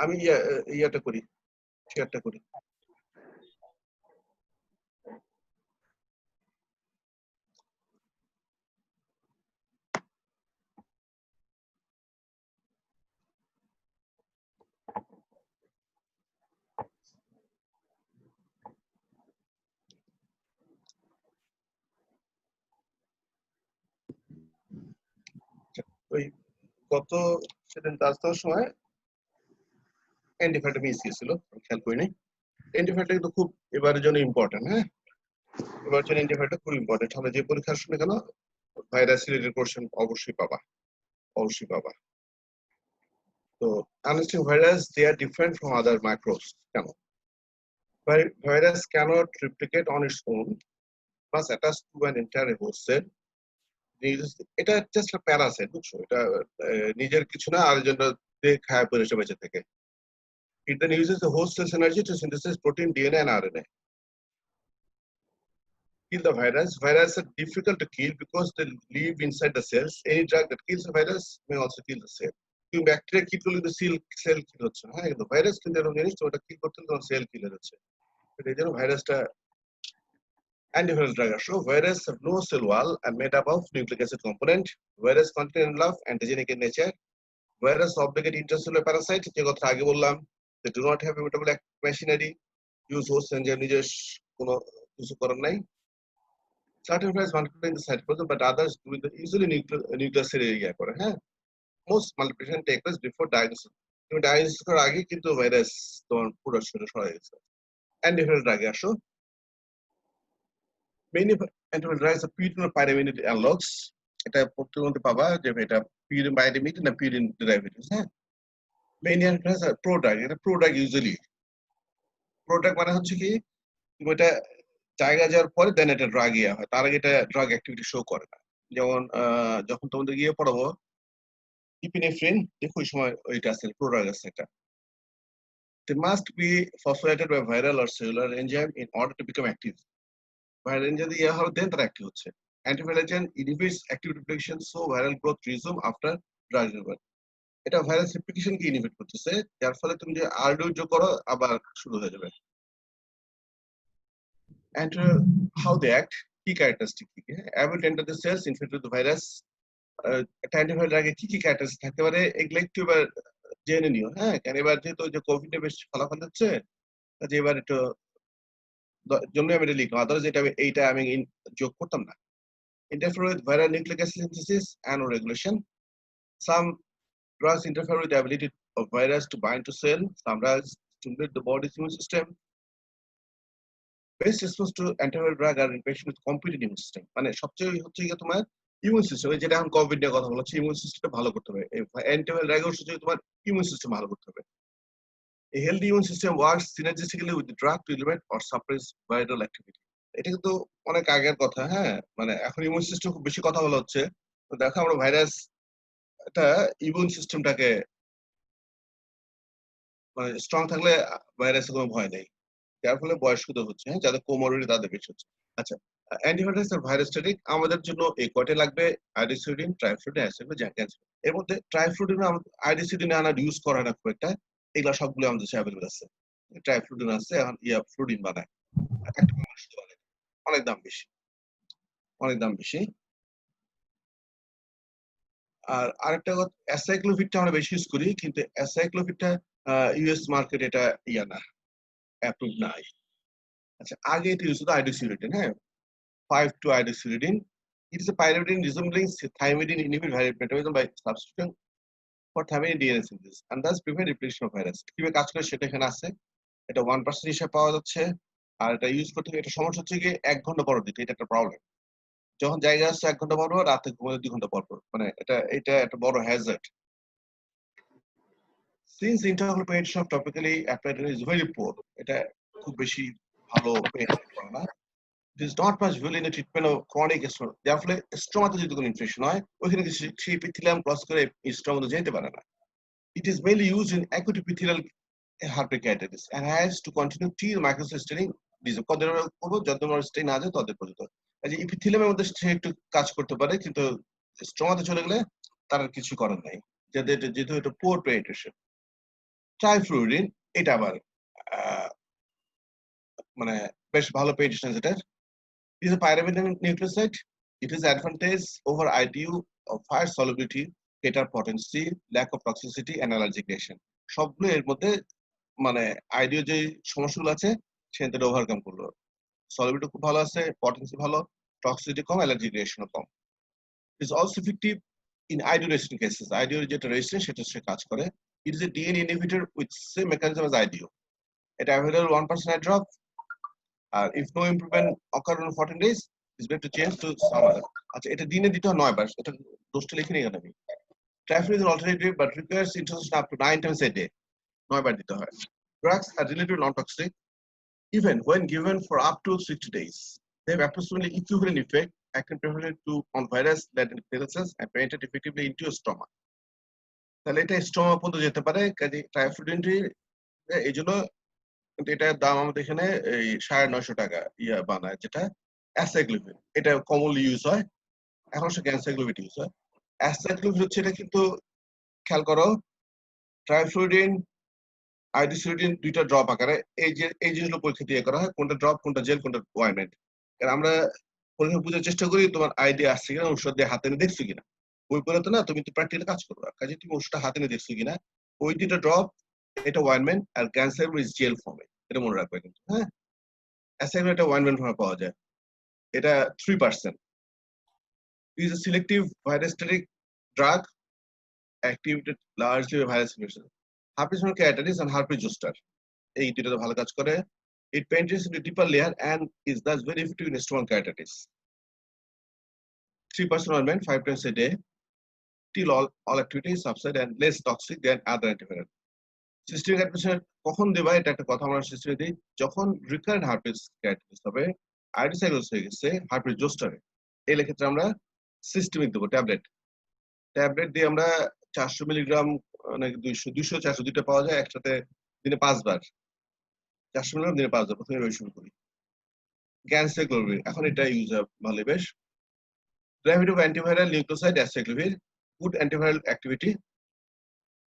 আমি ইয়াটা করি, শেয়ারটা করি। ওই গত সেদিন কাজ করার সময় অ্যান্টিফ্যাটা মিস গেছিল, খেয়াল করিনি। অ্যান্টিফ্যাটা কিন্তু খুব এবারের জন্য ইম্পর্টেন্ট। হ্যাঁ, এবার জন্য অ্যান্টিফ্যাটা খুব ইম্পর্টেন্ট। তাহলে যে পরীক্ষা আসুন না কেন ভাইরাস রিলেটেড কোশ্চেন অবশ্যই পাবা, অবশ্যই পাবা। তো আনস্টিং virus they are different from other microbes. কেন? Virus cannot replicate on its own, must attach to an entire host cell. এটা জাস্ট একটা প্যারাসাইট, বুঝছো? এটা নিজের কিছু না, আরেকজনটা খায় পরে এসে বেঁচে থাকে। It then uses the host cell's energy to synthesize protein, DNA, and RNA. Kill the virus. Viruses are difficult to kill because they live inside the cells. Any drug that kills the virus may also kill the cell. কিন্তু bacteria কিল করলে কিন্তু sell কিল হচ্ছে না। হ্যাঁ, কিন্তু virus কিন্তু এরকম জিনিস, তো ওটা কিল করতে তখন সেল কিল হচ্ছে। এই জন্য ভাইরাসটা antiviral drug আসো। Viruses have no cell wall and made up of nucleic acid component. Viruses contain enough antigenic in nature. Viruses obligate intracellular parasite, যে কথা আগে বললাম। They do not have a metabolic machinery. Use host enzyme নিজের কোনো কিছু করার নাই। Certain viruses multiply in the cytoplasm, but others do the usually nuclear cell area করে। হ্যাঁ, most multiplication take place before diagnosis. তুমি ডায়াগনোসিস করার আগে কিন্তু ভাইরাস তোমার পুরো শরীরে ছড়ায় গেছে। অ্যান্টিভাইরাল ড্রাগে আসো। Many antiviral drugs are purine pyrimidine analogs. এটা পড়তে মধ্যে পাবা যে এটা purine pyrimidine না purine derivatives। হ্যাঁ, many antivirals are prodrug। এটা prodrug ইউজুয়ালি। prodrug মানে হচ্ছে কি, তুমি এটা জায়গা যাওয়ার পরে দেন এটা ড্রাগ ইয়া হয়, তার আগে এটা ড্রাগ অ্যাক্টিভিটি শো করে না। যেমন যখন তোমাদের গিয়ে পড়াবো ইপিনেফ্রিন, দেখো ওই সময় ওইটা আছে, প্রোড্রাগ আছে এটা। They must be phosphorylated by viral or cellular enzyme in order to become active. Viral enzyme দিয়ে হবে দেন তারা অ্যাক্টিভ হচ্ছে। Antiviral agent inhibits active replication, so viral growth resume after drug removal. এটা ভাইরাস রেপ্লিকেশন কে inhibit করতেছে, যার ফলে তুমি যে আরডিও যোগ করো আবার শুরু হয়ে যাবে। And how they act, কি ক্যারেক্টারিস্টিক কি? Able to enter the cells infected with the virus. একটা অ্যান্টিভাইরাল আগে কি কি ক্যারেক্টারিস্টিক থাকতে পারে এগুলো একটু এবার জেনে নিও। হ্যাঁ, কারণ এবার যেহেতু যে কোভিডে বেশ ফলাফল হচ্ছে, কাজে এবার একটু জন্য আমি এটা লিখলাম, আদারওয়াইজ এইটা আমি যোগ করতাম না। Interfere with viral nucleic acid synthesis and regulation. Some drugs interfere with the ability of virus to bind to cell. Some drugs stimulate the body's immune system. Best response to antiviral drug are in patients with competent immune system. মানে সবচেয়ে হচ্ছে কি তোমার immune system, যেটা এখন Covid নিয়ে কথা বলছি, ইমিউন সিস্টেমটা ভালো করতে হবে। অ্যান্টিভাইরাল ড্রাগ হচ্ছে তোমার ইমিউন সিস্টেম ভালো করতে হবে। A healthy immune system works synergistically with the drug to eliminate or suppress viral activity. এটা কিন্তু অনেক আগের কথা। হ্যাঁ, মানে এখন ইমিউন সিস্টেম খুব বেশি কথা বলা হচ্ছে। তো দেখো আমরা ভাইরাস এটা ইমিউন সিস্টেমটাকে মানে স্ট্রং থাকলে ভাইরাসের কোনো ভয় নেই। যার ফলে বয়স্কদের হচ্ছে, হ্যাঁ, যাদের কোমরবিডি তাদের বেশি হচ্ছে। আচ্ছা, অ্যান্টিভাইরাস আর ভাইরাসটেটিক আমাদের জন্য এই কয়টা লাগবে? আইডিসিউডিন, ট্রাইফ্লুডিন, অ্যাসিড, এর মধ্যে ট্রাইফ্লুডিন আইডিসিউডিন আনার ইউজ করা না খুব একটা, এগুলা সবগুলো আমাদের দেশে অ্যাভেলেবল আছে। ট্রাইফ্লুডিন আছে, এখন ফ্লুডিন বানায়, একটা অনেক দাম বেশি, অনেক দাম বেশি। আর আরেকটা কথা, অ্যাসাইক্লোভিরটা আমরা বেশি ইউজ করি, কিন্তু অ্যাসাইক্লোভিরটা ইউএস মার্কেট এটা ইয়া না, অ্যাপ্রুভ নাই। আচ্ছা, আগে এটা ইউজ হতো আইডিসিউরিডিন। হ্যাঁ, 5-2-iodocylidine. It is a pyrimidine resembling thymidine inhibit viral metabolism by substituting for thymidine DNA synthesis and thus prevent replication of virus. কিভাবে কাজ করে সেটা এখানে আছে, এটা 1% হিসেবে পাওয়া যাচ্ছে। আর এটা ইউজ করতে এটা সমস্যা হচ্ছে কি 1 ঘন্টা পর দিতে, এটা একটা প্রবলেম। যখন জায়গা আসছে 1 ঘন্টা পর, রাতে ঘুমাতে 2 ঘন্টা পর, মানে এটা একটা বড় Hazard. Since interval penetration of topically applied is very poor, এটা খুব বেশি ভালো পেনিট্রেট করে না। There is not much value in the treatment of chronic stroma. যার ফলে স্ট্রোমাতে যদি কোনো ইনফেকশন হয়, ওইখানে সেই epithelium ক্রস করে স্ট্রোমাতে যেতে পারে না। It is mainly used in acute epithelial herpetitis and has to continue till microcell staining disease. কতদিন করবো, যতদিন স্টেইন না যায় ততদিন পর্যন্ত। এই যে ইপিথেলিয়ামের মধ্যে সে একটু কাজ করতে পারে, কিন্তু স্ট্রোমাতে চলে গেলে তার কিছু করার নাই, যেহেতু এটা পুয়ার পেনিট্রেশন। ট্রাইফ্লুরিন এটা আবার মানে বেশ ভালো পেডিশন এটা is a pyrimidine nucleoside. It is advantage over IDU of higher solubility, better potency, lack of toxicity, and allergic reaction. সবগুলো এর মধ্যে মানে আইডিও যে সমস্যাগুলো আছে সেটা ওভারকাম করলো। সলিবিলিটি খুব ভালো আছে, পটেন্সি ভালো, টক্সিসিটি কম, অ্যালার্জিক রিঅ্যাকশনও কম। It is also effective in IDO resistant cases. IDO যেটা রেজিস্ট্যান্ট সেটা সে কাজ করে। It is a DNA inhibitor with same mechanism as IDO. এটা available 1% eye drop. If no improvement occur in 14 days, it's better to change to some other. আচ্ছা এটা দিনে দিতে হয় 9 বার, এটা দোষটা লিখে নিয়ে আমি। Trifluridine is an alternative but requires introduction up to 9 times a day. 9 বার দিতে হয়। Drugs are relatively non-toxic even when given for up to 60 days. They have approximately equivalent effect acting preferably to on virus latent cells and penetrate effectively into your stomach. তাহলে এটা stoma পর্যন্ত যেতে পারে, কাজে ট্রাইফ্লুরিনটি এই জন্য কিন্তু এটার দাম আমাদের এখানে এই 950 টাকা ইয়া বানায় যেটা অ্যাসাইক্লোভির, এটা কমনলি ইউজ হয়, এখন সে গ্যানসাইক্লোভিট ইউজ হয়। অ্যাসাইক্লোভির হচ্ছে এটা কিন্তু খেয়াল করো ট্রাইফ্লুরিন আইডিসিউরিন দুইটা ড্রপ আকারে এই যে এই জিনিসগুলো পরীক্ষা দিয়ে করা হয়, কোনটা ড্রপ কোনটা জেল কোনটা অয়েন্টমেন্ট। কারণ আমরা পরীক্ষা বোঝার চেষ্টা করি তোমার আইডিয়া আসছে কিনা, ওষুধ দিয়ে হাতে নিয়ে দেখছো কিনা। বই পড়ে তো না, তুমি তো প্র্যাকটিক্যাল কাজ করবে, কাজে তুমি ওষুধটা হাতে নিয়ে দেখছো কিনা। ওই দুইটা ড্রপ এটা অয়েন্টমেন্ট আর গ্যানসাইক্লোভির ইজ জেল ফর্মে, এটা মনে রাখবে কিন্তু। হ্যাঁ, অ্যাসাইক্লোভির এটা অয়েন্টমেন্ট ফর্মে পাওয়া যায়, এটা 3%। is a selective virostatic drug activated largely by virus infection. Herpes keratitis and herpes zoster এই দুটোতে ভালো কাজ করে। It penetrates into deeper layer and is thus very effective in stomach keratitis. 3% ointment 5 times a day till all activities subside and less toxic than other antiviral. Systemic administration কখন দেবা এটা একটা কথা আমরা সিস্টেমে দিই যখন রিকারেন্ট হার্পিস keratitis হবে, আইডিসাইলোস হয়ে গেছে হার্পিস জোস্টারে, এই ক্ষেত্রে আমরা সিস্টেমিক দেবো ট্যাবলেট। ট্যাবলেট দিয়ে আমরা 400 মিলিগ্রাম নাকি 200 400 দুইটা পাওয়া যায়, একসাথে দিনে 5 বার, 400 মিলিগ্রাম দিনে 5 বার, প্রথমে ওই শুরু করি। গ্যানসাইক্লোভির এখন এটা ইউজ হয় ভালো বেশ। Derivative antiviral nucleoside acyclovir, good antiviral activity.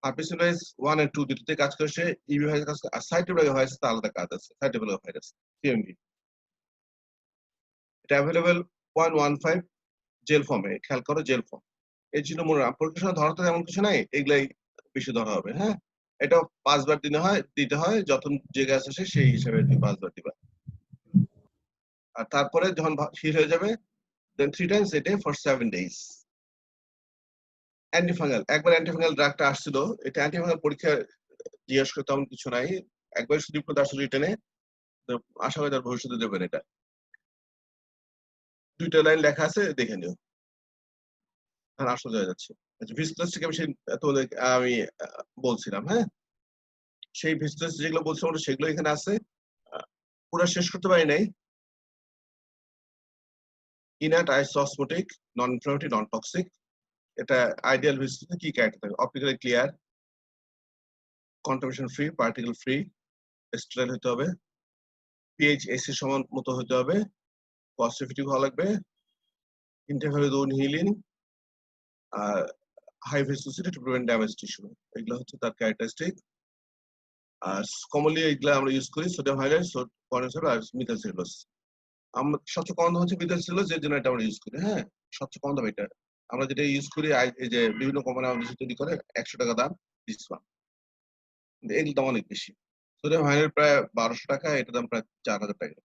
Herpes virus 1 আর 2 দুটোতে কাজ করে, সে ইবি ভাইরাস কাজ করে, আর সাইটোমেগালো ভাইরাস তার আলাদা কাজ আছে, সাইটোমেগালো ভাইরাস সিএমভি। এটা অ্যাভেলেবল 0.15 জেল ফর্মে, খেয়াল করো জেল ফর্ম। এই জন্য মনে রাখ পরীক্ষা ধরা তো এমন কিছু নাই, এগুলাই বেশি ধরা হবে। হ্যাঁ, এটা 5 বার দিতে হয় যখন যে গাছ আসে সেই হিসাবে 5 বার দিবা। আর তারপরে যখন ঠিক হয়ে যাবে then 3 times a day for 7 days. Antifungal, একবার অ্যান্টিফাঙ্গাল ড্রাগটা আসছিল, এটা অ্যান্টিফাঙ্গাল পরীক্ষা জিজ্ঞেস করে তেমন কিছু নাই, একবার শুধু আসলে রিটেনে, আশা করি তার ভবিষ্যতে দেবেন। এটা 2টা লাইন লেখা আছে, দেখে নিও। আর আসলে হয়ে যাচ্ছে ভিসকাস থেকে আমি বলছিলাম। হ্যাঁ, সেই ভিসকাস যেগুলো বলছিলাম সেগুলো এখানে আছে, পুরো শেষ করতে পারি নাই। ইনার্ট আইসোসমোটিক, নন ইনফ্লামেটরি, নন টক্সিক। এটা আইডিয়াল ভিসকাস কি ক্যারেক্টার থাকে? Optically clear, contamination free, particle free, sterile হতে হবে, পিএইচ এসি সমান মতো হতে হবে, কস্ট এফেক্টিভ ভালো লাগবে, ইন্টারভেল হিলিং, আর high viscosity to prevent damage tissue, এগুলো হচ্ছে তার ক্যারেক্টারিস্টিক। আর কমনলি এগুলো আমরা ইউজ করি সোডিয়াম হাইড্রাইড, কন্ডেন্সার আর মিথাইল সেলুলোজ। আমরা সবচেয়ে কম দাম হচ্ছে মিথাইল সেলুলোজ, এর জন্য এটা আমরা ইউজ করি। হ্যাঁ, সবচেয়ে কম দাম এটা। আমরা যেটা ইউজ করি এই যে বিভিন্ন কোম্পানি আমাদের তৈরি করে 100 টাকা দাম, দিস ওয়ান এগুলো দাম অনেক বেশি। সোডিয়াম হাইড্রাইড প্রায় 1200 টাকা, এটার দাম প্রায় 4000 টাকা।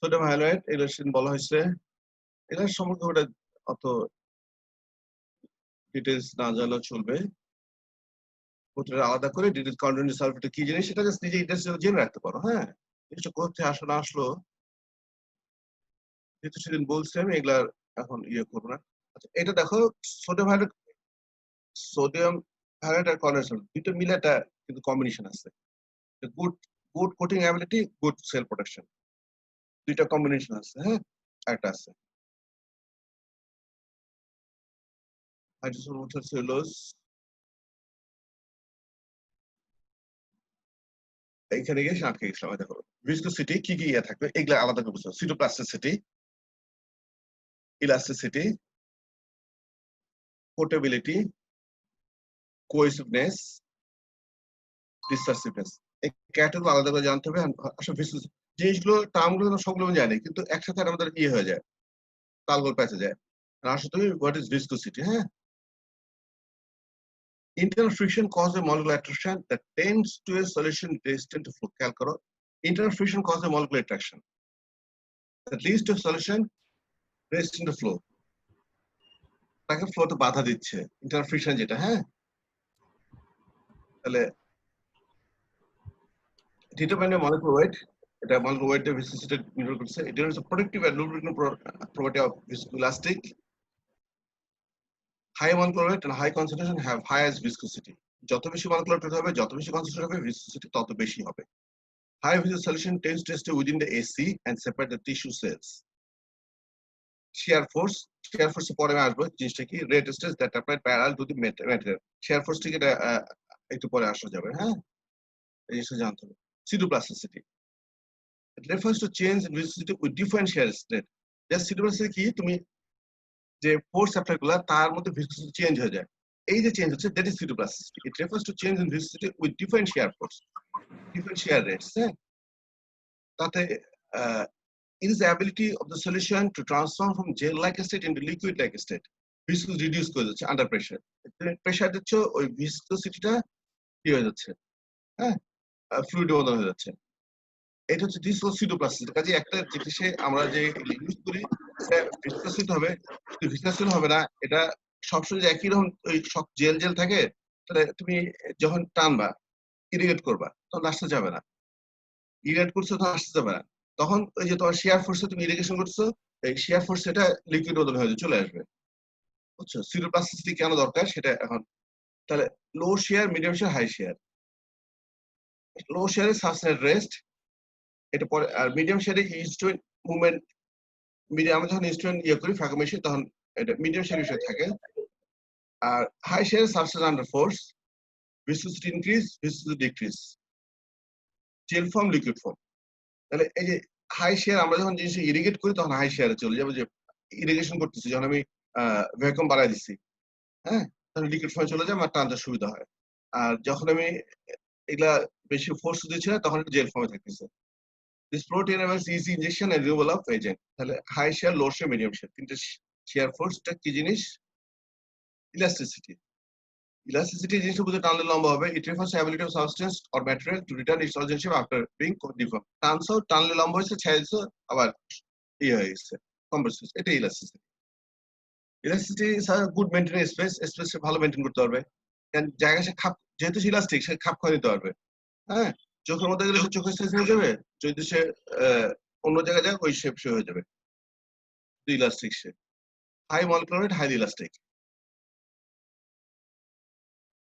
সোডিয়াম হাইড্রাইড এগুলো বলা হয়েছে, এটার সম্পর্কে ওটা অত ডিটেলস না জানলেও চলবে। আলাদা করে ডিটেলস কন্টিনিউয়াস সালফেট কি জিনিস সেটা জাস্ট নিজে ইন্টারেস্ট জেনে রাখতে পারো। হ্যাঁ, জিনিসটা কোথায় আসলো না আসলো যেহেতু সেদিন বলছি আমি, এগুলা এখন ইয়ে করবো না। আচ্ছা, এটা দেখো সোডিয়াম হাইড্রাইড আর কন্ডেন্সার দুটো মিলে একটা কিন্তু কম্বিনেশন আছে, good good coating ability, good cell protection, দুইটা কম্বিনেশন আছে। হ্যাঁ, একটা আছে হাইড্রোজেন সেলুলোজ, এইখানে গিয়ে আটকে গেছিলাম। দেখো ভিসকোসিটি কি কি ইয়ে থাকবে এগুলা আলাদা করে বুঝতে হবে, সিটোপ্লাস্টিসিটি, ইলাস্টিসিটি, পোর্টেবিলিটি, কোহেসিভনেস, ডিসপারসিভনেস। এই ক্যাটাগরি আলাদা করে জানতে হবে। আসলে জিনিসগুলো টার্মগুলো সবগুলো আমি জানি, কিন্তু একসাথে আমাদের হয়ে যায়, তালগোল প্যাঁচে যায়। আসলে হোয়াট ইজ ভিসকোসিটি? হ্যাঁ, internal friction causes a molecular attraction that tends to a solution destined to flow. খেয়াল করো, internal friction causes a molecular attraction that leads to a solution destined to flow. তাকে ফ্লোতে বাধা দিচ্ছে, internal friction যেটা। হ্যাঁ, তাহলে determine a molecular weight, এটা molecular weight এর viscosity নির্ভর করছে। এটা হচ্ছে protective and lubricating property of viscoelastic. High molecular weight and high concentration have highest viscosity. যত বেশি molecular weight হবে, যত বেশি concentration হবে, viscosity তত বেশি হবে। High viscous solution tends to stay within the AC and separate the tissue cells. Shear force পরে আসবে জিনিসটা কি, rate stress that apply parallel to the material. Shear force থেকে এটা একটু পরে আসা যাবে। হ্যাঁ, এই জিনিসটা জানতে হবে। Pseudoplasticity, it refers to change in viscosity with different shear strength. Just pseudoplasticity কি, তুমি যে ফোর্স অ্যাপ্লাই করলা তার মধ্যে ভিসকোসিটি চেঞ্জ হয়ে যায়, এই যে চেঞ্জ হচ্ছে, that is pseudoplasticity. It refers to change in viscosity with different shear force, different shear rates. হ্যাঁ, তাতে it is the ability of the solution to transform from gel-like state into liquid-like state. Viscosity reduce করে যাচ্ছে under pressure. Pressure দিচ্ছে, ওই ভিসকোসিটিটা কি হয়ে যাচ্ছে, হ্যাঁ, ফ্লুইড মতো হয়ে যাচ্ছে। এটা হচ্ছে pseudoplasticity। কাজে একটা জিনিসে আমরা যে ইউজ করি সেটা ভিসকোসিটি হবে, কিন্তু ভিসকোসিটি হবে না। এটা সবসময় যে একই রকম ওই সব জেল জেল থাকে, তাহলে তুমি যখন টানবা, ইরিগেট করবা, তখন আসতে যাবে না। ইরিগেট করছো তখন আসতে যাবে না। তখন ওই যে তোমার শেয়ার ফোর্সে তুমি ইরিগেশন করছো, এই শেয়ার ফোর্স এটা লিকুইড বদল হয়ে চলে আসবে। বুঝছো pseudoplasticity কেন দরকার সেটা এখন। তাহলে low shear, medium shear, high shear. Low শেয়ারে সাবস্টেন্স রেস্ট, এটা পরে। আর মিডিয়াম শেয়ারে ইনস্ট্রুমেন্ট মুভমেন্ট, মিডিয়াম আমরা যখন ইনস্ট্রুমেন্ট করি ফাঁকা মেশিন, তখন এটা মিডিয়াম শেয়ার বিষয় থাকে। আর হাই শেয়ারে substance under force, viscosity increase, viscosity decrease, gel form, liquid form. তাহলে এই যে হাই শেয়ার, আমরা যখন জিনিস ইরিগেট করি তখন হাই শেয়ারে চলে যাবে। যে ইরিগেশন করতেছি, যখন আমি ভ্যাকুয়াম বাড়াই দিচ্ছি, হ্যাঁ, তখন লিকুইড ফর্মে চলে যায়, আমার টানতে সুবিধা হয়। আর যখন আমি এগুলা বেশি ফোর্স দিচ্ছি না, তখন জেল ফর্মে থাকতেছে। This protein enables easy injection and removal of agent. তাহলে high shear, low shear, medium shear, তিনটে শেয়ার ফোর্সটা কি জিনিস? ইলাস্টিসিটি। ইলাস্টিসিটি জিনিসটা বুঝে টানলে লম্বা হবে। It refers to ability of substance or material to return its origin shape after being deform. টানছো, টানলে লম্বা হয়েছে, ছেড়ে দিছো, আবার হয়ে গেছে, কম্প্রেস হয়েছে। এটা elasticity. Elasticity good maintain space, space ভালো মেইনটেইন করতে পারবে। কারণ জায়গা সে খাপ, যেহেতু ইলাস্টিক, সে খাপ খাওয়া নিতে পারবে। হ্যাঁ, চোখের মধ্যে গেলে সে চোখের সাইজ হয়ে যাবে, যদি সে অন্য জায়গায় যায় ওই শেপ সে হয়ে যাবে। ইলাস্টিক সে। High molecular weight, highly elastic.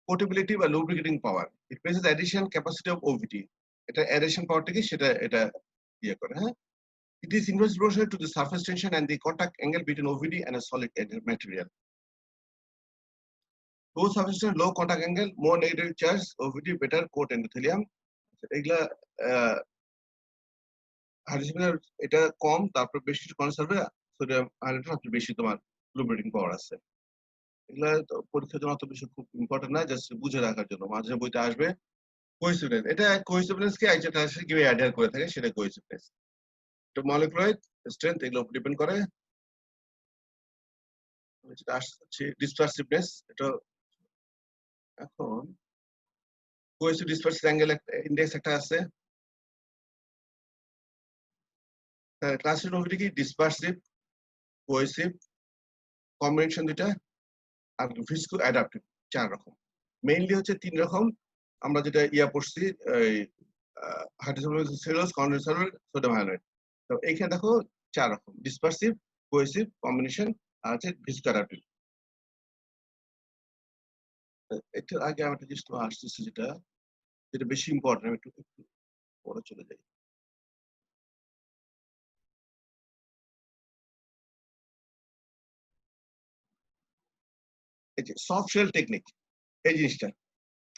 Portability বা lubricating power, it presence addition capacity of OVD. এটা অ্যাডিশন পাওয়ারটা কি সেটা এটা ইয়ে করে। হ্যাঁ, it is inverse proportional to the surface tension and the contact angle between OVD and a solid material. Low surface tension, low contact angle, more negative charge, OVD better coat endothelium. এগুলা হাইড্রোজেনের এটা কম, তারপর বেশি কনসার্ভে, sodium hydrogen সবচেয়ে বেশি তোমার lubricating পাওয়ার আছে। এগুলা তো পরীক্ষার জন্য অত বেশি খুব ইম্পর্টেন্ট না, জাস্ট বুঝে রাখার জন্য। মাঝে বইতে আসবে কোহেসিভনেস। এটা কোহেসিভনেস কে আইসোটা কি অ্যাডার করে থাকে, সেটা কোহেসিভনেস। তো মলিকুলার স্ট্রেংথ এগুলো ডিপেন্ড করে। যেটা আসছে ডিসপারসিভনেস, এটা এখন কোহেসিভ ডিসপারসিভ অ্যাঙ্গেল ইন্ডেক্স একটা আছে। ক্লাসিফিকেশন কি ডিসপারসিভ, কোহেসিভ, কম্বিনেশন দুইটা, আর ভিসকো অ্যাডাপটিভ, 4 রকম। মেইনলি হচ্ছে 3 রকম। আমরা যেটা পড়ছি, এই hydrogen cellulose, condenser, sodium hydride. তো এইখানে দেখো 4 রকম: ডিসপারসিভ, কোহেসিভ, কম্বিনেশন, আর হচ্ছে ভিসকো অ্যাডাপটিভ। এটার আগে আমার একটা জিনিস আসতেছে, যেটা যেটা বেশি ইম্পর্টেন্ট, আমি একটু পরে চলে যাই। এই যে সফট শেল টেকনিক, এই জিনিসটা,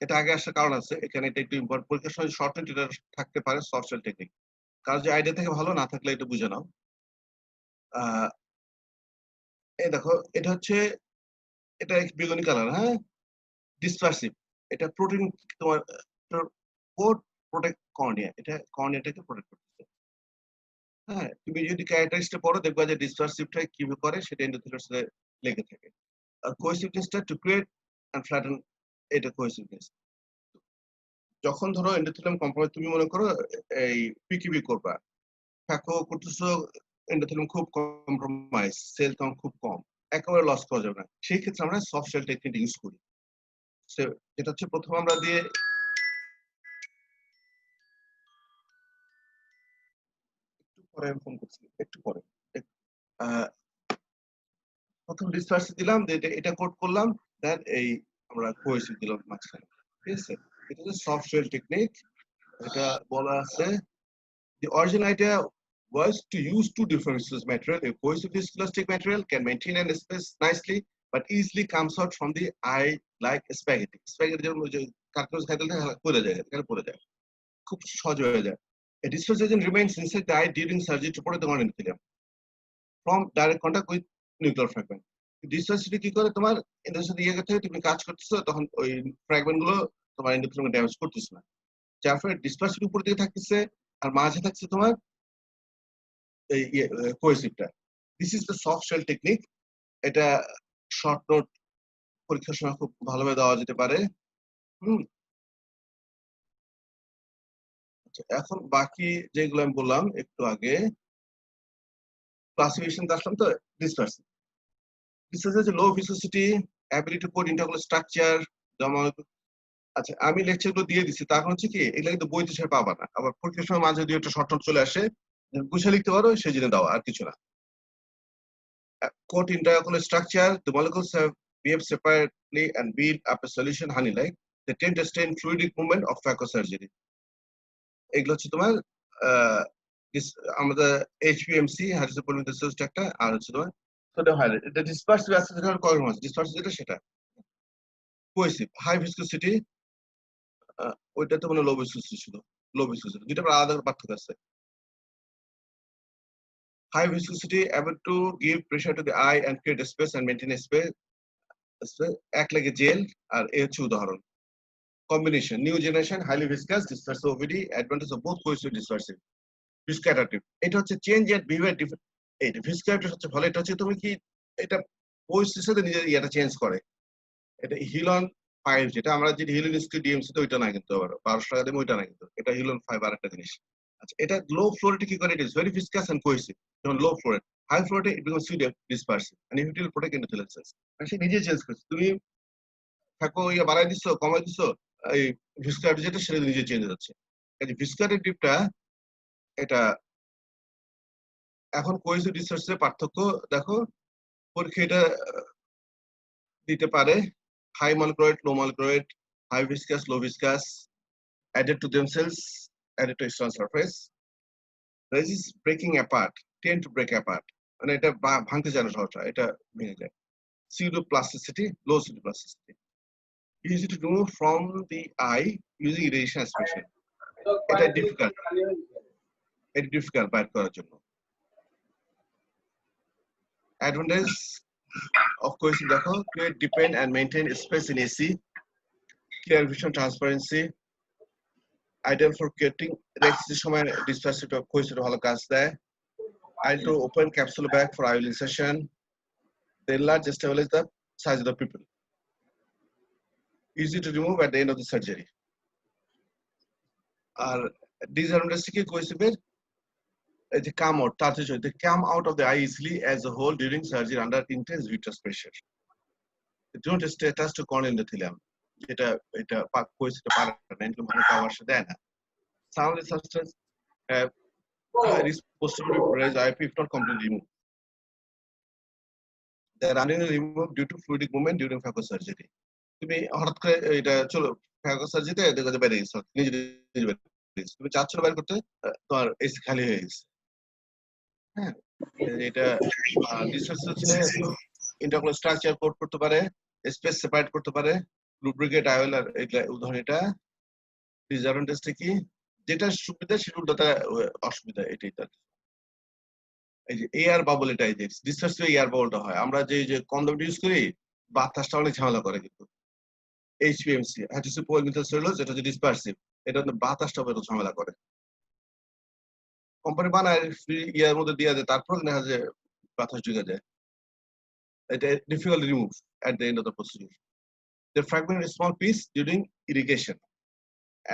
এটা আগে আসার কারণ আছে। এখানে এটা একটু ইম্পর্টেন্ট, পরীক্ষার সময় শর্ট এটা থাকতে পারে। সফট শেল টেকনিক, কারণ যে আইডিয়া থেকে ভালো, না থাকলে এটা বুঝে নাও। এই দেখো, এটা হচ্ছে, এটা বেগুনি কালার। হ্যাঁ, ডিসপারসিভ, এটা প্রোটিন তোমার কোট প্রোটেক্ট কর্নিয়া, এটা কর্নিয়াটাকে প্রোটেক্ট করতেছে। হ্যাঁ, তুমি যদি ক্যারেক্টারিস্টিক পড়ো দেখবা যে ডিসপারসিভটা কিভাবে করে সেটা এন্ডোথেলিয়ার সাথে লেগে থাকে। আর কোহেসিভনেসটা টু ক্রিয়েট এন্ড ফ্ল্যাটেন, এটা কোহেসিভনেস। যখন ধরো এন্ডোথেলিয়াম কম্প্রোমাইজ, তুমি মনে করো এই পিকিবি করবা, ফ্যাকো করতেছো, এন্ডোথেলিয়াম খুব কম্প্রোমাইজ, সেল কাউন্ট খুব কম, একেবারে লস করা যাবে না, সেই ক্ষেত্রে আমরা সফট শেল টেকনিক ইউজ করি। যেটা হচ্ছে প্রথম আমরা দিয়ে একটু পরে আমি ফোন করছি, একটু পরে প্রথম ডিসপারসিভ দিলাম, এটা কোড করলাম, দেন এই আমরা কোহেসিভ দিলাম মাঝখানে, ঠিক আছে? এটা হচ্ছে সফট শেল টেকনিক। এটা বলা আছে the original idea was to use two different viscous material. A cohesive viscoelastic material can maintain an space nicely but easily comes out from the eye like spaghetti. Spaghetti যেমন ওই যে cartoon খাইতে পড়ে যায়, এখানে পড়ে যায়, খুব সহজ হয়ে যায়। A dispersion agent remains inside the eye during surgery to protect the endothelium from direct contact with nuclear fragment. ডিসপারসিটি কি করে, তোমার এদের সাথে ইয়ে থেকে তুমি কাজ করতেছো, তখন ওই ফ্র্যাগমেন্ট গুলো তোমার এন্ডোথেলিয়াম ড্যামেজ করতেছে না, যার ফলে ডিসপারসিটি উপর দিকে থাকতেছে আর মাঝে থাকছে তোমার এই কোহেসিভটা। This is the soft shell technique. এটা শর্ট নোট পরীক্ষার সময় খুব ভালোভাবে দেওয়া যেতে পারে। আচ্ছা, এখন বাকি যেগুলো আমি বললাম একটু আগে, ক্লাসিফিকেশন আসলাম তো। ডিসপারসিভ হচ্ছে লো ভিসিসিটি, অ্যাবিলিটি টু কোড ইন্টারকোলার স্ট্রাকচার। আচ্ছা, আমি লেকচারগুলো দিয়ে দিচ্ছি, তখন হচ্ছে কি এগুলো কিন্তু বইতে সে পাবা না, আবার পরীক্ষার সময় মাঝে দুই একটা শর্ট নোট চলে আসে, গুছিয়ে লিখতে পারো সেই জন্য দাও, আর কিছু না। Quote intermolecular structure, the molecules have behaved separately and build up a solution honey-like. They tend to stay in fluidic movement of phacosurgery. এগুলো হচ্ছে তোমার আমাদের HPMC হাইড্রোজেন পলিমার একটা, আর হচ্ছে তোমার সোডিয়াম হাইড্রেট। এটা ডিসপারসিভ অ্যাসিড যেটা কর্ম আছে, ডিসপারসিভ যেটা সেটা। কোহেসিভ হাই ভিসকোসিটি, ওইটা তো মানে লো ভিসকোসিটি ছিল, লো ভিসকোসিটি দুইটা আলাদা পার্থক্য আছে। High viscosity able to give pressure to the eye and create a space and maintain a space, এক লাগে জেল, আর এ হচ্ছে উদাহরণ। Combination new generation highly viscous dispersive OVD, advantage of both cohesive dispersive. ভিসকারেটিভ এটা হচ্ছে চেঞ্জ এট behaviour different, এইটা ভিসকারেটিভ হচ্ছে ভালো, এটা হচ্ছে তুমি কি এটা পরিস্থিতির সাথে নিজের ইয়েটা চেঞ্জ করে। এটা হিলন 5, যেটা আমরা যে হিলন স্কিল ডিএমসি তো ওইটা না, কিন্তু আবার 1200 টাকা দিয়ে ওইটা না, কিন্তু এটা হিলন 5 আর একটা জিনিস। আচ্ছা, এটা লো ফ্লোরেটে কি করে, it is very viscous and cohesive. যেমন লো ফ্লোরেট, হাই ফ্লোরেটে it becomes sweet dispersive and it will protect endothelial cells. সে নিজে চেঞ্জ করছে, তুমি থাকো ইয়ে বাড়াই দিছো কমাই দিছো, এই ভিসকারেটিভ যেটা সেটা নিজে চেঞ্জ হচ্ছে। এই ভিসকারেটিভটা এটা এখন কোহেসিভ ডিসপারসিভের পার্থক্য দেখো, পরীক্ষা এটা দিতে পারে। High molecular low molecular, high viscous, low viscous, added to themselves, added to external surface. Resist breaking apart, tend to break apart. মানে এটা ভাঙতে চায় না সহজে, এটা ভেঙে যায়। Pseudoplasticity, low pseudoplasticity. Easy to remove from the eye using irradiation aspiration. এটা ডিফিকাল্ট বাইর করার জন্য। Advantage of cohesion দেখো, create, depend and maintain space in AC, clear vision, transparency, ideal for creating রেক্সির সময় ডিসপারসিভ কোহেসিভ ভালো কাজ দেয়। Ideal to open capsule bag for IOL insertion. They enlarge and stabilize the size of the pupil. Easy to remove at the end of the surgery. R disadvantage কি কোহেসিভের, এই যে come out, তাড়াতাড়ি they come out of the eye easily as a whole during surgery under intense vitreous pressure. They don't stay attached to corneal endothelium, যেটা এটা কোহেসিভটা পারে না, এগুলো ভালো পাওয়ার সাথে দেয় না। Some of the substance risk possibly raise IP if not completely removed. They are running removed due to fluidic movement during phacosurgery. তুমি হঠাৎ করে এটা চলো ফ্যাগোসার্জিতে দেখো যে বেড়ে গেছে, নিজে নিজে বেড়ে গেছে, তুমি চাচ্ছ বের করতে, তোমার এসি খালি হয়ে গেছে। হ্যাঁ, এটা ডিসচার্জ হচ্ছে ইন্টারকোলার স্ট্রাকচার কোড করতে পারে, স্পেস সেপারেট করতে পারে, লুব্রিকেট আয়োল, আর এগুলা উদাহরণ। এটা ডিসঅ্যাডভান্টেজটা কি, যেটা সুবিধা সেটা উল্টোটা অসুবিধা, এটাই তার। এই যে এয়ার বাবল, এটা এই যে ডিসচার্জ এয়ার বাবলটা হয়, আমরা যে কন্ডম ইউজ করি বাতাসটা অনেক ঝামেলা করে, কিন্তু HPMC হাইড্রোক্সিপ্রোপাইল মিথাইল সেলুলোজ, এটা হচ্ছে ডিসপারসিভ, এটা বাতাসটা বেরো ঝামেলা করে। কোম্পানি বানায় ইয়ার মধ্যে দিয়ে দেয়, তারপর দেখা যায় বাতাস ঢুকে যায়। এটা difficult to remove at the end of the procedure. They fragment a small piece during irrigation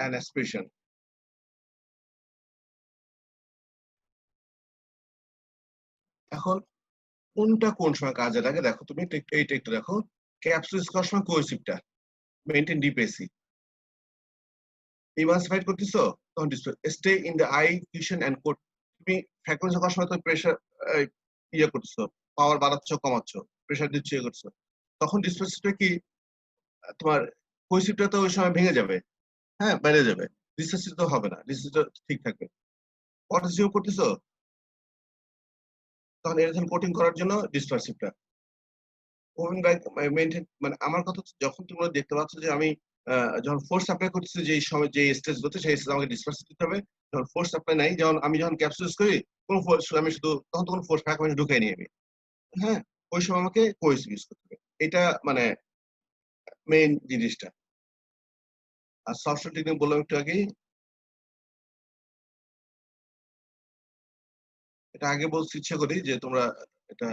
and aspiration. এখন কোনটা কোন সময় কাজে লাগে দেখো, তুমি এইটা একটু দেখো। ক্যাপসুল করার সময় কোয়েসিভটা মেইনটেইন ডিপ এসি, ইমালসিফাইড করতেছো তখন stay in the eye fusion and coat. তুমি ফ্রিকোয়েন্সি করার সময় তো প্রেসার ইয়ে করতেছো, পাওয়ার বাড়াচ্ছ কমাচ্ছ, প্রেসার দিচ্ছ ইয়ে করছো, তখন ডিসপ্লেসিভটা কি তোমার কোয়েসিভটা তো ওই সময় ভেঙে যাবে, হ্যাঁ বেড়ে যাবে, ডিসপ্লেসিভ তো হবে না, ডিসপ্লেসিভটা ঠিক থাকবে। পটাশিয়াম করতেছো তখন এরকম কোটিং করার জন্য ডিসপারসিভটা ওভেন ব্যাগ মেইনটেইন, মানে আমার কথা হচ্ছে যখন তোমরা দেখতে পাচ্ছ যে আমি যখন ফোর্স সাপ্লাই করতেছি যে সময় যে স্টেজ হচ্ছে সেই স্টেজ আমাকে ডিসপার্স দিতে হবে। যখন ফোর্স সাপ্লাই নাই, যেমন আমি যখন ক্যাপসুল ইউজ করি কোন ফোর্স আমি শুধু তখন তখন ফোর্স ফ্র্যাগমেন্ট ঢুকাই নিয়ে আমি, হ্যাঁ ওই সময় আমাকে কোয়েসিভ ইউজ করতে হবে। এটা মানে মেইন জিনিসটা। আর সফটওয়্যার টেকনিক বললাম একটু আগেই, এটা আগে বলতে ইচ্ছা করি যে তোমরা এটা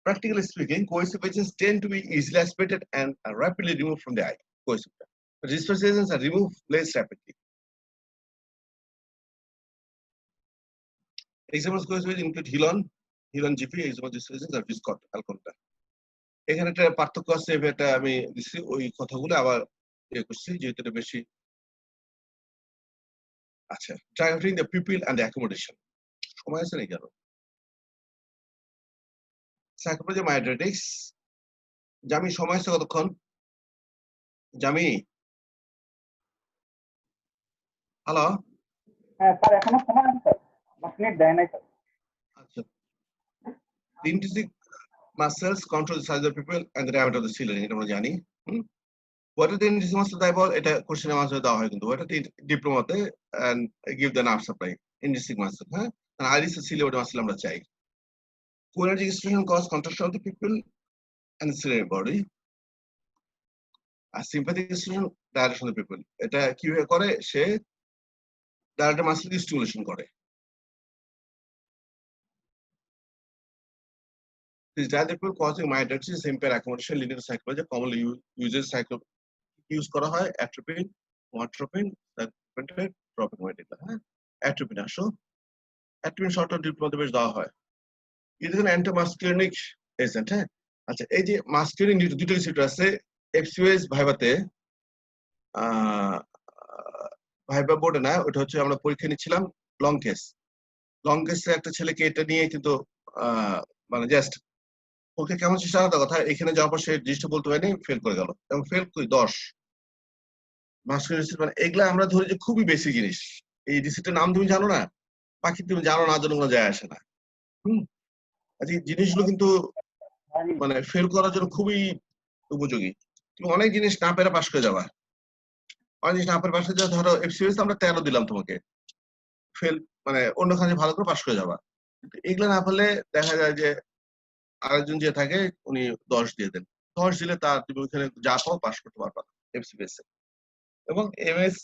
practically speaking, cohesive agents tend to be easily aspirated and are rapidly removed from the eye. Cohesive. But dispersive agents are removed less rapidly. Examples of cohesive agents include Hilon GP, examples of dispersive agents are Viscot, Alconta. এখানে একটা পার্থক্য আছে, এটা আমি দিচ্ছি ওই কথাগুলো আবার ইয়ে করছি যেহেতু এটা বেশি। আচ্ছা, targeting the pupil and the accommodation, সময় আছে নাকি আরো? সাইকোলজি মায়োড্রেটিক্স, জামি সময় আছে কতক্ষণ? জামি হ্যালো। হ্যাঁ স্যার, এখনো সময় আছে স্যার, 10 মিনিট দেয় নাই স্যার। আচ্ছা, the intrinsic muscles control the size of the pupil and the diameter of the ciliary, এটা আমরা জানি। What are the intrinsic muscles দেয় বল, এটা কোশ্চেনের মাঝে দেওয়া হয় কিন্তু এটা ডিপ্লোমাতে and give the nerve supply intrinsic muscle, হ্যাঁ iris ciliary muscle আমরা চাই। Cholinergic stimulation cause contraction of the pupil and the ciliary body. R sympathetic stimulation direction of the pupil, এটা কিভাবে করে, সে ডায়ারেক্ট মাসল স্টিমুলেশন করে। This direct causing myodrasis impair accommodation leading to psychology commonly uses use করা হয় atropine, atropine, tropine, হ্যাঁ atropine আসো, atropine short term ডিপ্লোমাতে বেশ দেওয়া হয়। এটা হলো অ্যান্টিমাস্কুলিনিক এজেন্ট, হ্যাঁ। আচ্ছা, এই যে মাস্কুলিন দুটো রিসিপ্টর আছে এফসিওএস ভাইভাতে, ভাইবা বোর্ডে না, ওটা হচ্ছে আমরা পরীক্ষা নিচ্ছিলাম লং কেসে একটা ছেলেকে এটা নিয়ে কিন্তু মানে জাস্ট ওকে কেমন চেষ্টা আলাদা কথা, এখানে যাওয়ার পর সে জিনিসটা বলতে পারেনি, ফেল করে গেল, এবং ফেল কই 10 মাস্কুলিন রিসিপ্টর, মানে এগুলা আমরা ধরি যে খুবই বেশি জিনিস। এই রিসিপ্টের নাম তুমি জানো না, বাকি তুমি জানো না, জন্য কোনো যায় আসে না। আচ্ছা, এই জিনিসগুলো কিন্তু মানে ফেল করার জন্য খুবই উপযোগী। তুমি অনেক জিনিস না পেরে পাশ করে যাবা, অনেক জিনিস না পেরে পাশ করে যাওয়া, ধরো এফসিএস আমরা 13 দিলাম তোমাকে, ফেল মানে অন্য খানে ভালো করে পাশ করে যাবা। এগুলো না পারলে দেখা যায় যে আরেকজন যে থাকে উনি 10 দিয়ে দেন, 10 দিলে তার তুমি ওইখানে যা পাও পাশ করতে পারবা এফসিএস এ। এবং এমএস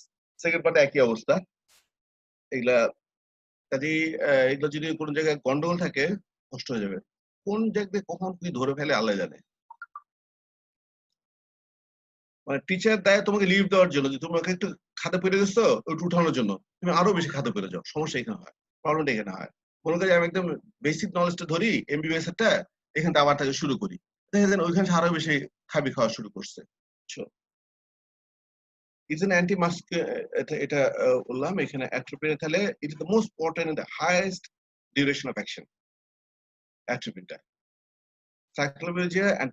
সেকেন্ড পার্টে একই অবস্থা। এগুলা কাজে এগুলো যদি কোনো জায়গায় গন্ডগোল থাকে কষ্ট হয়ে যাবে, কোন জায়গায় কখন কি ধরে ফেলে আল্লাহ জানে। মানে টিচার দেয় তোমাকে লিভ দেওয়ার জন্য, যে তোমাকে একটু খাতে পেরে গেছো ওইটা উঠানোর জন্য, তুমি আরো বেশি খাতে পেরে যাও, সমস্যা এখানে হয়, প্রবলেমটা এখানে হয়। মনে করি আমি একদম বেসিক নলেজটা ধরি এমবিবিএস এরটা, এখান থেকে আবার তাকে শুরু করি, দেখে দেন ওইখানে আরো বেশি খাবি খাওয়া শুরু করছে। Is an anti-mask, এটা বললাম এখানে atropine, তাহলে it is the most potent and the highest duration of action, atropine টা। Cycloplegia and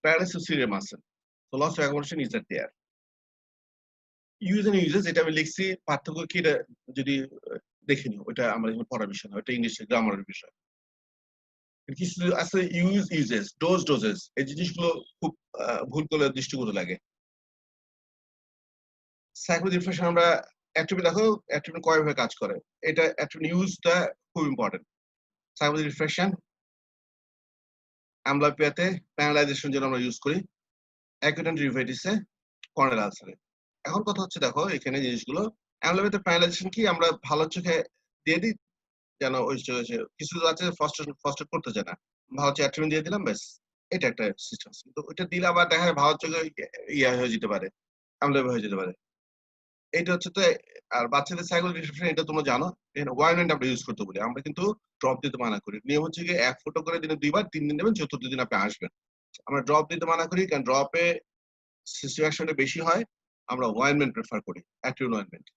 paralysis of ciliary muscle, so loss of accommodation is that there. Use and uses, এটা আমি লিখছি, পার্থক্য কি এটা যদি দেখে নিও, ওটা আমার এখানে পড়ার বিষয় না, ওটা ইংলিশে গ্রামারের বিষয়। কিছু আছে ইউজেস, ডোজেস, এই জিনিসগুলো খুব ভুল করলে দৃষ্টিগোচর লাগে। সাইকোলজি রিফ্রেশন আমরা অ্যাট্রিবিউট দেখো, অ্যাট্রিবিউট কয়ভাবে কাজ করে, এটা অ্যাট্রিবিউট ইউজটা খুব ইম্পর্টেন্ট। সাইকোলজি রিফ্রেশন অ্যামব্লাইপিয়াতে প্যারালাইজেশন জন্য আমরা ইউজ করি, অ্যাকুট অ্যান্ড রিউমাটিসে, কর্নেল আলসারে। এখন কথা হচ্ছে দেখো এখানে জিনিসগুলো অ্যামলোমেটের প্যারালাইজেশন কি আমরা ভালো চোখে দিয়ে দিই, যেন ওই কিছু আছে ফার্স্ট করতে চায় না, ভালো হচ্ছে অ্যাট্রিবিউট দিয়ে দিলাম, ব্যাস এটা একটা সিস্টেম। কিন্তু ওইটা দিলে আবার দেখা যায় ভালো চোখে ইয়া হয়ে যেতে পারে, অ্যামলোমে হয়ে যেতে পারে। এটা হচ্ছে তো। আর বাচ্চাদের সাইকোলজি ডিসক্রিপশন এটা তোমরা জানো, এখানে ওয়াইনমেন্ট আমরা ইউজ করতে বলি, আমরা কিন্তু ড্রপ দিতে মানা করি। নিয়ম হচ্ছে কি 1 ফুটো করে দিনে 2 বার 3 দিন দেবেন, চতুর্থ দিন আপনি আসবেন। আমরা ড্রপ দিতে মানা করি কারণ ড্রপে সিচুয়েশনটা বেশি হয়, আমরা ওয়াইনমেন্ট প্রেফার করি, অ্যাক্টিভ ওয়াইনমেন্ট।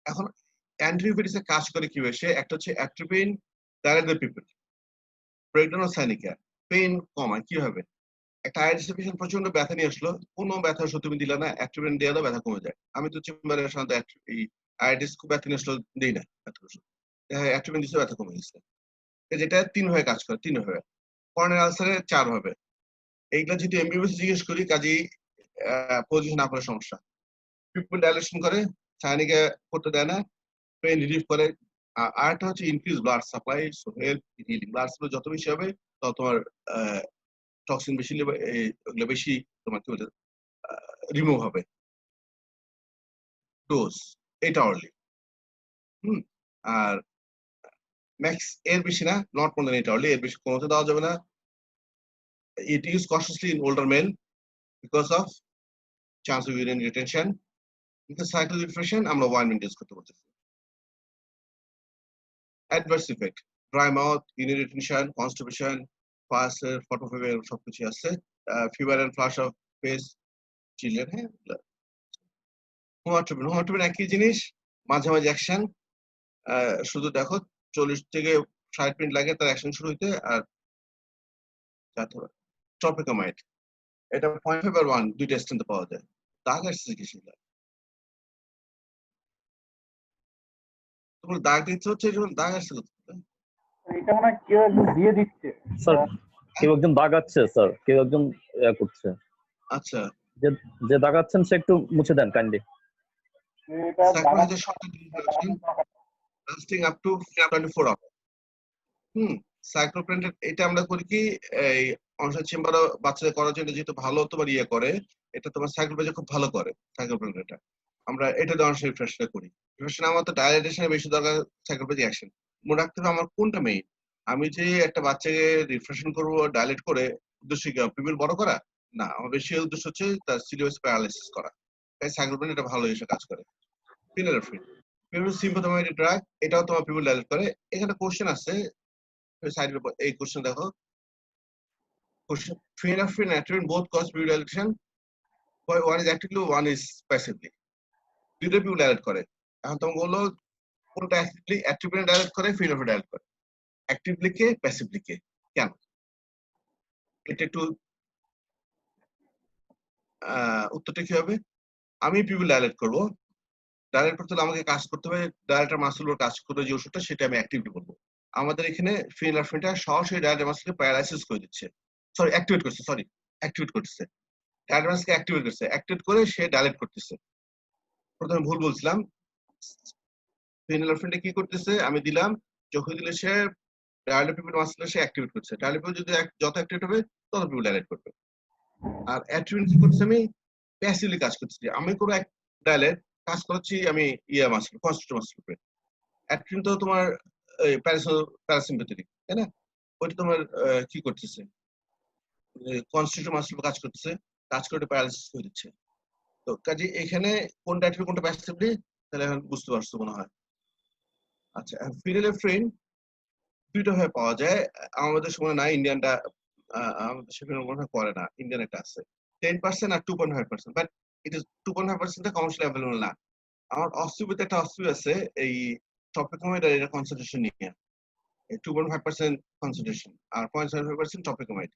এখন অ্যান্টিরিউবেটিসে কাজ করে কিভাবে, সে একটা হচ্ছে atropine direct the people, breakdown of সাইনিকা, পেইন কমায় কিভাবে। একটা আইরিস পেশেন্ট প্রচন্ড ব্যথা নিয়ে আসলো, কোনো ব্যথা ওষুধ তুমি দিলে না, অ্যাট্রিবিন দিয়ে দাও, ব্যথা কমে যায়। আমি তো চেম্বারে সাধারণত এই আইরিস খুব ব্যথা নিয়ে আসলো দিই না ব্যথা ওষুধ, অ্যাট্রিবিন দিচ্ছে, ব্যথা কমে গেছে। যেটা 3 ভাবে কাজ করে, 3 ভাবে। কর্নেল আলসারে 4 ভাবে। এইগুলা যদি এমবিবিএস জিজ্ঞেস করি কাজেই পজিশন না করার সমস্যা। পিপল ডাইলেশন করে, সাইনিকে করতে দেয় না, পেইন রিলিফ করে। আরেকটা হচ্ছে increase blood supply, so help healing. Blood supply যত বেশি হবে তত তোমার টক্সিন বেশি ওগুলো বেশি তোমার কি বলে রিমুভ হবে। Dose 8 hourly. আর ম্যাক্স এর বেশি না, নট মোর দ্যান 8 আওয়ারলি, এর বেশি কমাতে দেওয়া যাবে না। It use consciously in older men because of chance of urine retention. কিন্তু সাইক্লিক রিফ্রেশন আমরা 1 মিনিট ইউজ করতে বলতেছি। Adverse effect, dry mouth, urine retention, constipation, fast ফটোফিভার সবকিছু আছে। Fever and flush of face children. হ্যাঁ, হোমাটোপিন একই জিনিস, মাঝে মাঝে অ্যাকশন। শুধু দেখো 40 থেকে 60 মিনিট লাগে তার অ্যাকশন শুরু হইতে। আর ট্রপিকামাইড, এটা 0.5 আর 1 দুইটা স্ট্রেন্থে পাওয়া যায়। দাগ আসছে কি সেটা? তোমার দাগ দিতে হচ্ছে, যখন দাগ আসছে কোথায়? এটা মনে হয় কেউ একজন দিয়ে দিচ্ছে স্যার কেউ একজন দাগাচ্ছে, স্যার কেউ একজন করছে। আচ্ছা, যে যে দাগাচ্ছেন সে একটু মুছে দেন কাইন্ডলি। এটা psychology short duration lasting up to 24 hour. সাইক্লোপ্রেন্ট এটা আমরা করি কি, এই অনসাইড চেম্বারে বাচ্চাদের করার জন্য যেহেতু ভালো তোমার ইয়ে করে, এটা তোমার সাইক্লোপ্রেন্ট খুব ভালো করে। সাইক্লোপ্রেন্ট এটা আমরা এটা দিয়ে অনসাইড রিফ্রেশন করি। রিফ্রেশন আমার তো ডায়ালাইটেশনে বেশি দরকার, সাইক্লোপ্রেন্ট অ্যাকশন। মনে রাখতে হবে আমার কোনটা মেইন। আমি যে একটা বাচ্চাকে রিফ্রেশন করব ডাইলেট করে, উদ্দেশ্য কি পিপল বড় করা না, আমার বেশি উদ্দেশ্য হচ্ছে তার সিলিবাস প্যারালাইসিস করা। তাই সাইক্লোপ্রেন্ট এটা ভালো এসে কাজ করে। ফিনারফ্রিন, সিম্পাথোমাইটিক ড্রাগ, এটাও তোমার পিপল ডাইলেট করে। এখানে কোশ্চেন আছে সাইডের উপর, এই কোশ্চেন দেখো। Phenephrine and atropine both cause PUD dilation. One is actively, one is passively. দুটো PUD dilate করে। এখন তোমাকে বললো কোনটা অ্যাক্টিভলি, atropine dilate করে, phenephrine dilate করে। অ্যাক্টিভলি কে, প্যাসিভলি কে, কেন? এটা একটু উত্তরটা কি হবে? আমি PUD dilate করব, ডাইলেট করতে হলে আমাকে কাজ করতে হবে, ডাইলেটার মাসেল কাজ করবে যে ওষুধটা, সেটা আমি অ্যাক্টিভলি করবো। আমাদের এখানে ফিনারফ্রিনটা সরাসরি ডাইলেটার মাসেলকে প্যারালাইসিস করে দিচ্ছে, সরি অ্যাক্টিভেট করছে, অ্যাক্টিভেট করতেছে। অ্যাডভান্সকে অ্যাক্টিভেট করছে, অ্যাক্টিভেট করে সে ডাইলেট করতেছে। প্রথমে ভুল বলছিলাম, ফিনারফ্রিনটা কি করতেছে, আমি দিলাম, যখন দিলে সে ডাইলেট পিপল মাসেল সে অ্যাক্টিভেট করছে। ডাইলেট পিপল যদি যত অ্যাক্টিভেট হবে তত পিপল ডাইলেট করবে। আর অ্যাট্রিবিন কি করতেছে, আমি প্যাসিভলি কাজ করতেছি, আমি কোনো এক ডাইলেট কাজ করছি আমি ইয়া মাসেল, কনস্ট্রাক্টর মাসেল উপরে। অ্যাট্রিবিন তো তোমার প্যারাসিম্পথেটিক, তাই না? ওইটা তোমার কি করতেছে, কনস্ট্রাক্টর মাসেল কাজ করতেছে, কাজ করে প্যারালাইসিস করে দিচ্ছে। তো কাজে এখানে কোনটা অ্যাক্টিভ কোনটা প্যাসিভলি, তাহলে এখন বুঝতে পারছো মনে হয়। আচ্ছা, ফিনারফ্রিন দুইটা ভাবে পাওয়া যায়, আমাদের সময় নাই, ইন্ডিয়ানটা আমাদের সেখানে মনে হয় করে না, ইন্ডিয়ান একটা আছে 10% আর 2.5%, but it is 2.5% commercially available না। আমার অস্ট্রিওতে একটা অস্ট্রিও আছে, এই টপিকোমাইড আর এটা কনসেন্ট্রেশন নিয়ে 2.5% কনসেন্ট্রেশন আর 0.75% টপিকোমাইড,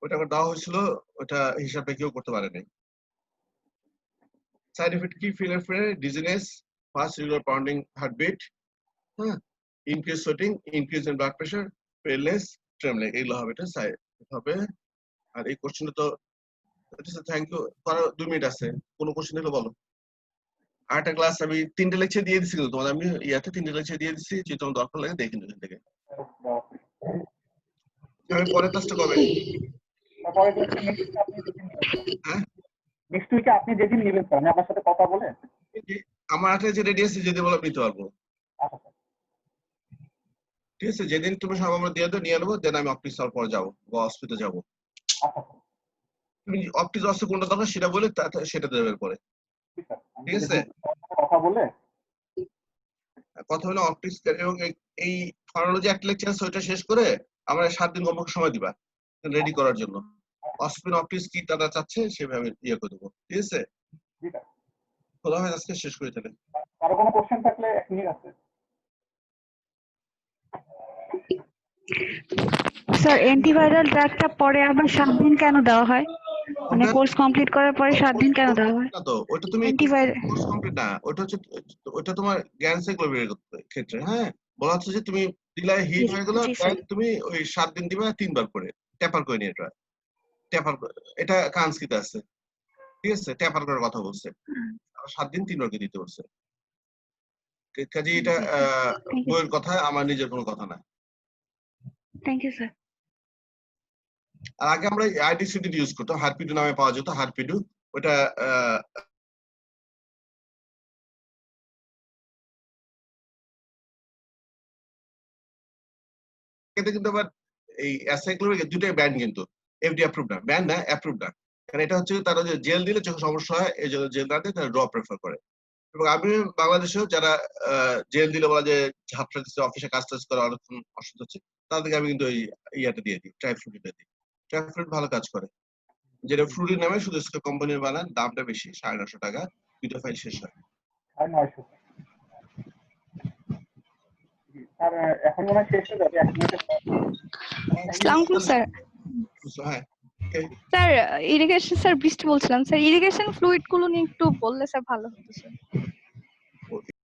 ওটা আমার দেওয়া হয়েছিল, ওটা হিসাবে কেউ করতে পারে নাই। সাইড এফেক্ট কি, phenylephrine dizziness, fast regular pounding heartbeat, হ্যাঁ, increase sweating, increase in blood pressure, paleness, trembling, এগুলো হবে, এটা সাইড হবে। আর এই কোশ্চেনটা তো থ্যাংক ইউ, তার 2 মিনিট আছে, কোনো কোশ্চেন হলে বলো। আরেকটা ক্লাস আমি 3টে লেকচার দিয়ে দিছি, তোমাদের আমি ইয়াতে 3টে লেকচার দিয়ে দিচ্ছি, যদি তোমার দরকার লাগে দেখে নিন থেকে। আমি পরের ক্লাসটা কবে? তারপরে আপনি যেদিন হ্যাঁ নেক্সট উইকে আপনি যেদিন নেবেন স্যার আমি আপনার সাথে কথা বলে আমার হাতে যে রেডি আছে যেদিন বলে নিতে পারবো। আচ্ছা স্যার ঠিক আছে, যেদিন তুমি সব আমরা দিয়ে নিয়ে নেবো, দেন আমি অফিস যাওয়ার পর যাবো বা হসপিটালে যাবো। আচ্ছা স্যার তুমি অফিস আসতে কোনটা দরকার সেটা বলে সেটা দেবে পরে। ঠিক আছে ঠিক আছে, কথা বলে কথা হলো অফিস এবং এই ফর্মালজি একটা লেকচার আছে ওইটা শেষ করে আমরা 7 দিন কমপক্ষে সময় দিবা রেডি করার জন্য। হসপিটাল অফিস কি তারা চাচ্ছে সেভাবে আমি ইয়ে করে দেবো। ঠিক আছে, ঠিক আছে খোলা হয় আজকে শেষ করে তাহলে। কারো কোনো কোশ্চেন থাকলে 1 মিনিট আছে স্যার অ্যান্টিভাইরাল ড্রাগটা পরে আবার 7 দিন কেন দেওয়া হয়? মানে কোর্স কমপ্লিট করার পরে 7 দিন কেন দেওয়া হয়? না তো ওটা তুমি অ্যান্টিভাইরাল কোর্স কমপ্লিট না, ওটা হচ্ছে ওটা তোমার জ্ঞান সাইক্লোভির ক্ষেত্রে। হ্যাঁ, বলা হচ্ছে যে তুমি দিলে হিট হয়ে গেল, জি স্যার। তুমি ওই 7 দিন দিবা 3 বার করে ট্যাপার করে নিয়ে এটা ট্যাপার, এটা কান্সকিতে আছে। ঠিক আছে, ট্যাপার করার কথা বলছে, 7 দিন 3 বার করে দিতে বলছে। কাজে এটা বইয়ের কথা, আমার নিজের কোনো কথা না। Thank you sir. আর আগে আমরা আইডিসিডি ইউজ করতাম, হারপিডু নামে পাওয়া যেত, হারপিডু। ওটা এতে কিন্তু আবার এই অ্যাসাইক্লোভির দুটোই ব্যান্ড, কিন্তু এফডি অ্যাপ্রুভড না, ব্যান্ড না, অ্যাপ্রুভড না। কারণ এটা হচ্ছে তারা যে জেল দিলে চোখে সমস্যা হয়, এই জন্য জেল না দিয়ে তারা ড্রপ প্রেফার করে। এবং আমি বাংলাদেশেও যারা জেল দিলে বলা যে ছাত্র অফিসে কাজ টাজ করে অনেকক্ষণ অসুবিধা হচ্ছে, তাদেরকে আমি কিন্তু ওই ইয়াটা দিয়ে দিই, ট্রাইফ্লুডিটা দিই। ট্রাইফ্লুড ভালো কাজ করে, যেটা ফ্লুডি নামে, শুধু কোম্পানির বানান, দামটা বেশি, 950 টাকা, 2টা ফাইল শেষ হয়। 950 স্যার এখন মনে হয় শেষ হয়ে যাবে 1 মিনিটের আসসালামু আলাইকুম স্যার। হ্যাঁ, স্যার ইরিগেশন স্যার বৃষ্টি বলছিলাম স্যার, ইরিগেশন ফ্লুইড গুলো নিয়ে একটু বললে স্যার ভালো হতো স্যার।